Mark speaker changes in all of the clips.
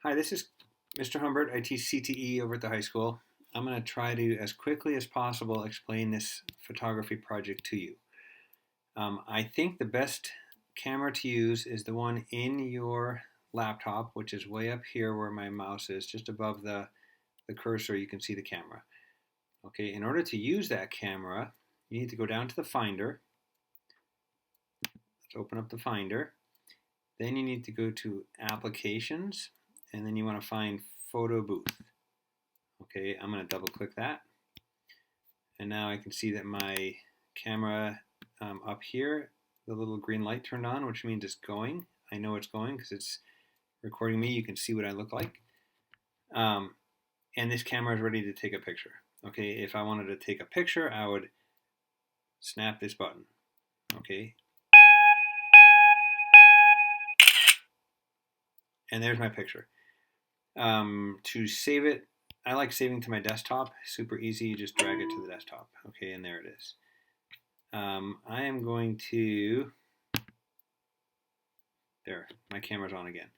Speaker 1: Hi, this is Mr. Humbert. I teach CTE over at the high school. I'm going to try to, as quickly as possible, explain this photography project to you. I think the best camera to use is the one in your laptop, which is way up here where my mouse is, just above the cursor. You can see the camera. Okay, in order to use that camera, you need to go down to the Finder. Let's open up the Finder. Then you need to go to Applications, and then you want to find Photo Booth. Okay, I'm going to double click that. And now I can see that my camera up here, the little green light turned on, which means it's going. I know it's going because it's recording me. You can see what I look like. And this camera is ready to take a picture. Okay, if I wanted to take a picture, I would snap this button. Okay, and there's my picture. To save it, I like saving to my desktop. Super easy, you just drag it to the desktop. Okay, and there it is. I am going to, there, my camera's on again.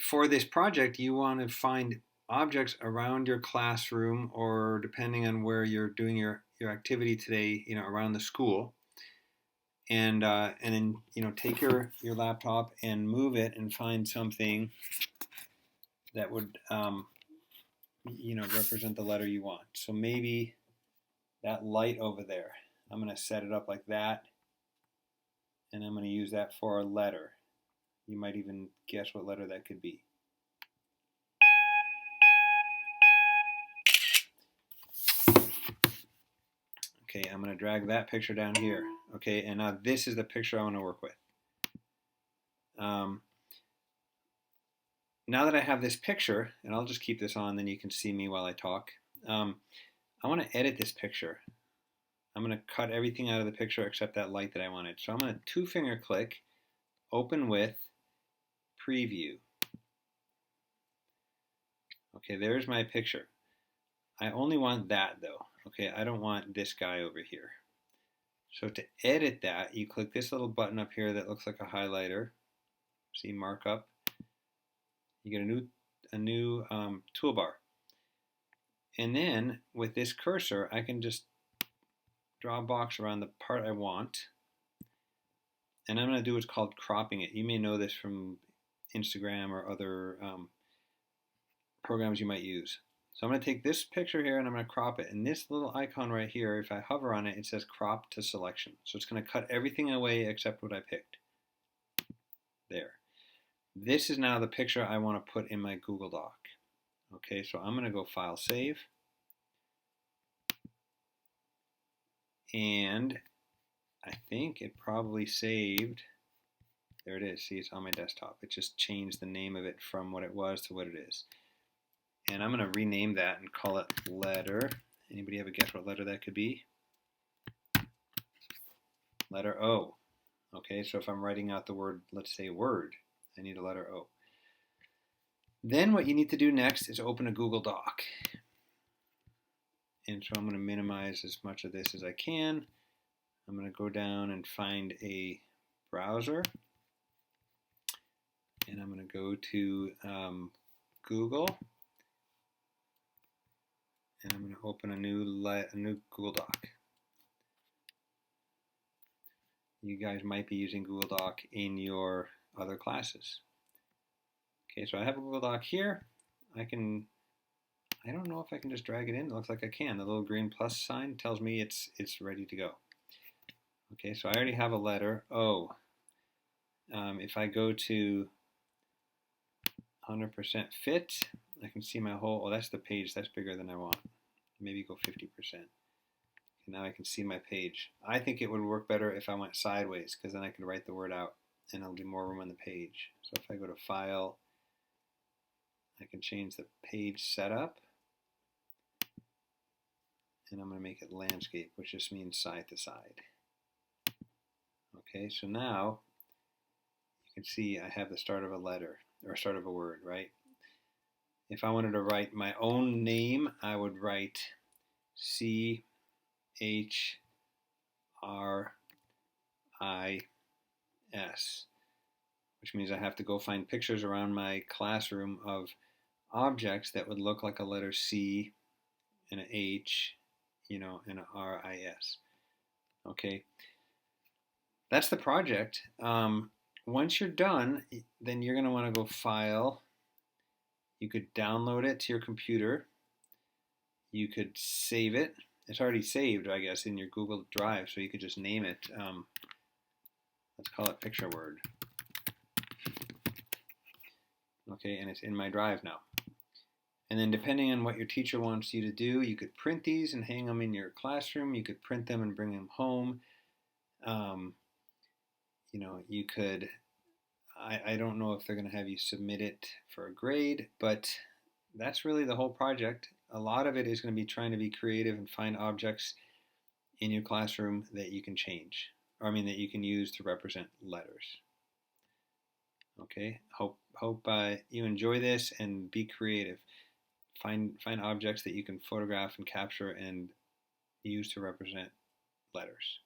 Speaker 1: For this project, you want to find objects around your classroom, or depending on where you're doing your activity today, around the school. And then take your laptop and move it and find something that would represent the letter you want. So maybe that light over there, I'm going to set it up like that, and I'm going to use that for a letter. You might even guess what letter that could be. Okay, I'm going to drag that picture down here. Okay, and now this is the picture I want to work with. Now that I have this picture, and I'll just keep this on, then you can see me while I talk. I want to edit this picture. I'm going to cut everything out of the picture except that light that I wanted. So I'm going to two-finger click, open with, preview. Okay, there's my picture. I only want that though. Okay, I don't want this guy over here. So to edit that, you click this little button up here that looks like a highlighter. See markup. You get a new toolbar. And then with this cursor, I can just draw a box around the part I want. And I'm going to do what's called cropping it. You may know this from Instagram or other programs you might use. So I'm going to take this picture here and I'm going to crop it. And this little icon right here, if I hover on it, it says crop to selection. So it's going to cut everything away except what I picked. There. This is now the picture I want to put in my Google Doc. Okay, so I'm going to go File, Save. And I think it probably saved. There it is. See, it's on my desktop. It just changed the name of it from what it was to what it is. And I'm going to rename that and call it letter. Anybody have a guess what letter that could be? Letter O. Okay, so if I'm writing out the word, let's say word, I need a letter O. Then what you need to do next is open a Google Doc. And so I'm going to minimize as much of this as I can. I'm going to go down and find a browser. And I'm going to go to Google. And I'm going to open a new Google Doc. You guys might be using Google Doc in your other classes. Okay, so I have a Google Doc here. I don't know if I can just drag it in. It looks like I can. The little green plus sign tells me it's ready to go. Okay, so I already have a letter O. If I go to 100% fit, I can see my whole, oh, that's the page. That's bigger than I want. Maybe go 50%. Now I can see my page. I think it would work better if I went sideways because then I can write the word out and there'll be more room on the page. So if I go to File, I can change the page setup. And I'm going to make it landscape, which just means side to side. Okay, so now you can see I have the start of a letter, or start of a word, right? If I wanted to write my own name, I would write CHRIS. which means I have to go find pictures around my classroom of objects that would look like a letter C and an H, and an RIS. Okay, that's the project. Once you're done, then you're going to want to go File. You could download it to your computer. You could save it. It's already saved, I guess, in your Google Drive, so you could just name it. Let's call it Picture Word. Okay, and it's in my drive now. And then depending on what your teacher wants you to do, you could print these and hang them in your classroom. You could print them and bring them home. You could, I don't know if they're going to have you submit it for a grade, but that's really the whole project. A lot of it is going to be trying to be creative and find objects in your classroom that you can change, that you can use to represent letters. Okay, hope you enjoy this and be creative. Find objects that you can photograph and capture and use to represent letters.